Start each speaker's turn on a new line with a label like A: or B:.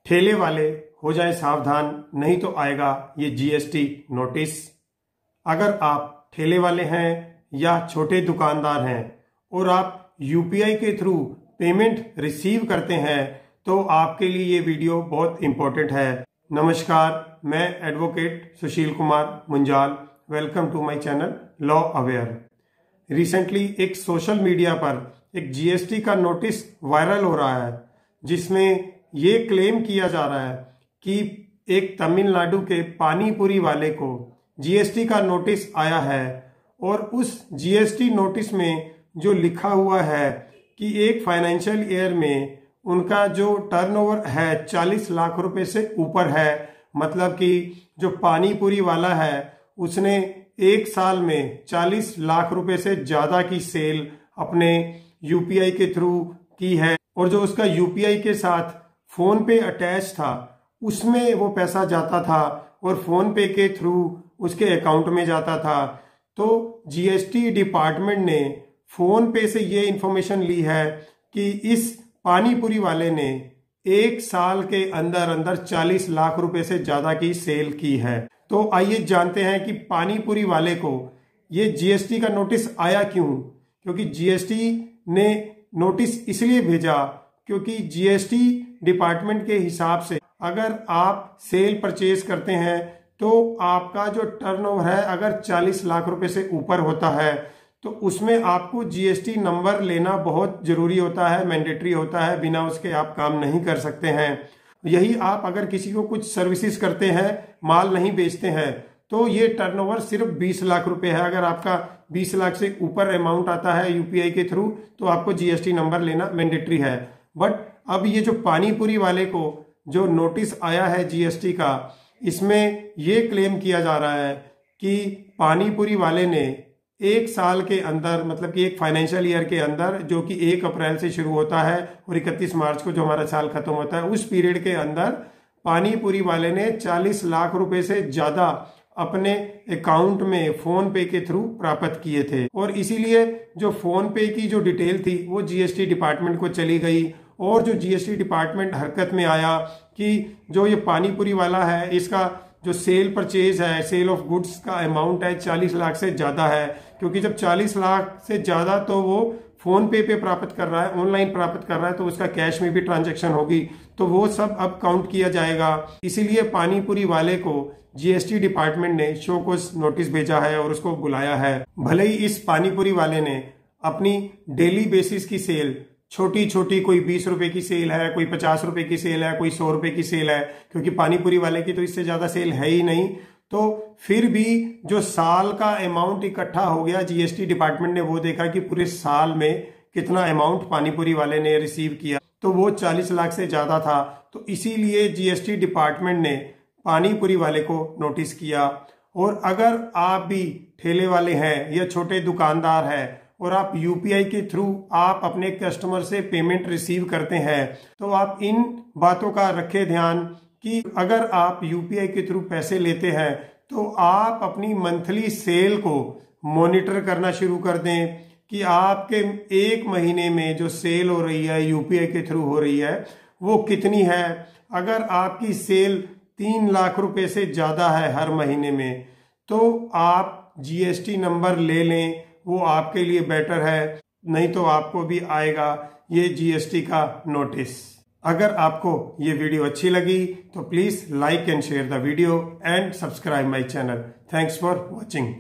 A: ठेले वाले हो जाए सावधान, नहीं तो आएगा ये जीएसटी नोटिस। अगर आप ठेले वाले हैं या छोटे दुकानदार हैं और आप यूपीआई के थ्रू पेमेंट रिसीव करते हैं तो आपके लिए ये वीडियो बहुत इंपॉर्टेंट है। नमस्कार, मैं advocate Sushil Kumar Munjal. Welcome to my channel law aware. Recently एक सोशल मीडिया पर एक जीएसटी का नोटिस वायरल हो रहा है, जिसमें ये क्लेम किया जा रहा है कि एक तमिलनाडु के पानीपुरी वाले को जीएसटी का नोटिस आया है और उस जीएसटी नोटिस में जो लिखा हुआ है कि एक फाइनेंशियल ईयर में उनका जो टर्नओवर है 40 लाख रुपए से ऊपर है। मतलब कि जो पानीपुरी वाला है उसने एक साल में 40 लाख रुपए से ज्यादा की सेल अपने यूपीआई के थ्रू की है और जो उसका यूपीआई के साथ फोन पे अटैच था उसमें वो पैसा जाता था और फोन पे के थ्रू उसके अकाउंट में जाता था। तो जीएसटी डिपार्टमेंट ने फोन पे से ये इंफॉर्मेशन ली है कि इस पानीपुरी वाले ने एक साल के अंदर अंदर 40 लाख रुपए से ज्यादा की सेल की है। तो आइए जानते हैं कि पानीपुरी वाले को ये जीएसटी का नोटिस आया क्यों। क्योंकि जीएसटी ने नोटिस इसलिए भेजा क्योंकि जीएसटी डिपार्टमेंट के हिसाब से अगर आप सेल परचेज करते हैं तो आपका जो टर्नओवर है अगर 40 लाख रुपए से ऊपर होता है तो उसमें आपको जीएसटी नंबर लेना बहुत जरूरी होता है, मैंडेटरी होता है। बिना उसके आप काम नहीं कर सकते हैं। यही आप अगर किसी को कुछ सर्विसेज करते हैं, माल नहीं बेचते हैं, तो ये टर्नओवर सिर्फ 20 लाख रुपए है। अगर आपका 20 लाख से ऊपर अमाउंट आता है यूपीआई के थ्रू तो आपको जीएसटी नंबर लेना मैंडेटरी है। बट अब ये जो पानीपुरी वाले को जो नोटिस आया है जीएसटी का, इसमें ये क्लेम किया जा रहा है कि पानीपुरी वाले ने एक साल के अंदर, मतलब कि एक फाइनेंशियल ईयर के अंदर जो कि 1 अप्रैल से शुरू होता है और 31 मार्च को जो हमारा साल खत्म होता है, उस पीरियड के अंदर पानीपुरी वाले ने 40 लाख रुपए से ज्यादा अपने अकाउंट में फोन पे के थ्रू प्राप्त किए थे। और इसीलिए जो फोन पे की जो डिटेल थी वो जीएसटी डिपार्टमेंट को चली गई और जो जीएसटी डिपार्टमेंट हरकत में आया कि जो ये पानीपुरी वाला है इसका जो सेल परचेज है, सेल ऑफ गुड्स का अमाउंट है 40 लाख से ज्यादा है। क्योंकि जब 40 लाख से ज्यादा तो वो फोन पे प्राप्त कर रहा है, ऑनलाइन प्राप्त कर रहा है, तो उसका कैश में भी ट्रांजैक्शन होगी, तो वो सब अब काउंट किया जाएगा। इसीलिए पानीपुरी वाले को जीएसटी डिपार्टमेंट ने शो कोज नोटिस भेजा है और उसको बुलाया है। भले ही इस पानीपुरी वाले ने अपनी डेली बेसिस की सेल छोटी छोटी, कोई 20 रुपए की सेल है, कोई 50 रुपए की सेल है, कोई 100 रुपए की सेल है, क्योंकि पानीपुरी वाले की तो इससे ज्यादा सेल है ही नहीं, तो फिर भी जो साल का अमाउंट इकट्ठा हो गया, जीएसटी डिपार्टमेंट ने वो देखा कि पूरे साल में कितना अमाउंट पानीपुरी वाले ने रिसीव किया, तो वो 40 लाख से ज्यादा था। तो इसीलिए जीएसटी डिपार्टमेंट ने पानीपुरी वाले को नोटिस किया। और अगर आप भी ठेले वाले हैं या छोटे दुकानदार हैं और आप यूपीआई के थ्रू आप अपने कस्टमर से पेमेंट रिसीव करते हैं तो आप इन बातों का रखें ध्यान कि अगर आप यूपीआई के थ्रू पैसे लेते हैं तो आप अपनी मंथली सेल को मॉनिटर करना शुरू कर दें कि आपके एक महीने में जो सेल हो रही है यूपीआई के थ्रू हो रही है वो कितनी है। अगर आपकी सेल 3 लाख रुपए से ज्यादा है हर महीने में तो आप जीएसटी नंबर ले लें, वो आपके लिए बेटर है। नहीं तो आपको भी आएगा ये जीएसटी का नोटिस। अगर आपको ये वीडियो अच्छी लगी तो please like and share the video and subscribe my channel. Thanks for watching.